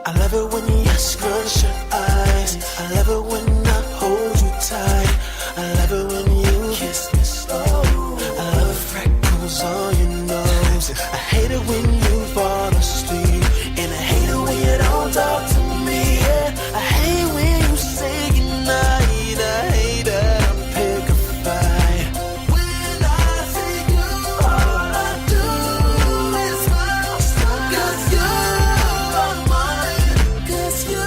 I love it when you scrunch your eyes. I love it when I hold you tight. I love it when you kiss me slow. I love freckles on your nose. I hate it when you fall asleep, and I hate it when you don't talk to me. Yeah. I hate when you say goodnight. I hate that I'm petrified. When I see you, all I do is smile. 'Cause you are mine. 'Cause you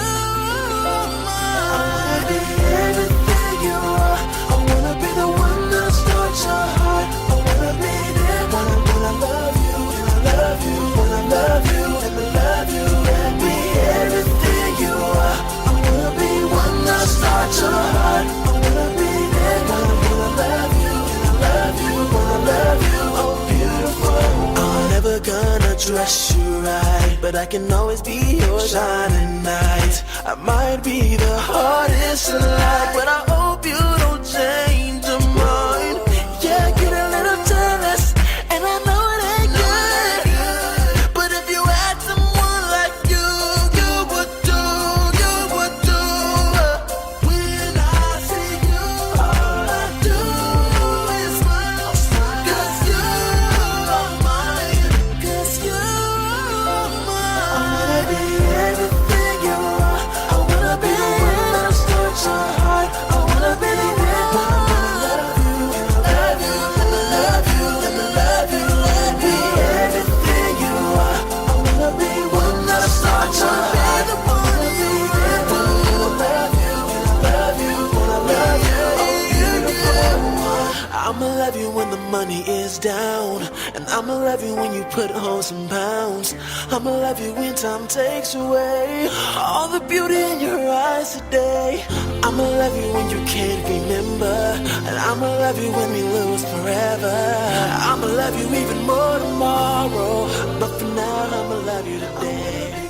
are mine. I wanna be everything you are. I wanna be the one that starts your heart. I wanna be there when I love you, and I love you when I love you, and I love you. And be everything you are. I wanna be one that starts your heart. I wanna be there when I love you, and I love you when I love you. Oh, beautiful. I'm never gonna dress you right, but I can always be your shining knight. I might be the hardest to like, but I hope you don't change your mind. Yeah, get a little jealous, and I know it ain't good. But if you had someone like you, you would do, you would do. When I see you, all I do is smile. 'Cause you are mine. 'Cause you are mine. I wanna be everything you are. I wanna be the one that starts your heart. I wanna be the one when I love you, and I love you, and I love you, and I love you. And be everything you are. I wanna be one that starts your heart. I wanna be there when I love you, and I love you, when I love you. Oh, beautiful one. I'ma love you when the money is down, and I'ma love you when you put on some pounds. I'ma love you when time takes away all the beauty in your eyes today. I'ma love you when you can't remember, and I'ma love you when we lose forever. I'ma love you even more tomorrow, but for now I'ma love you today.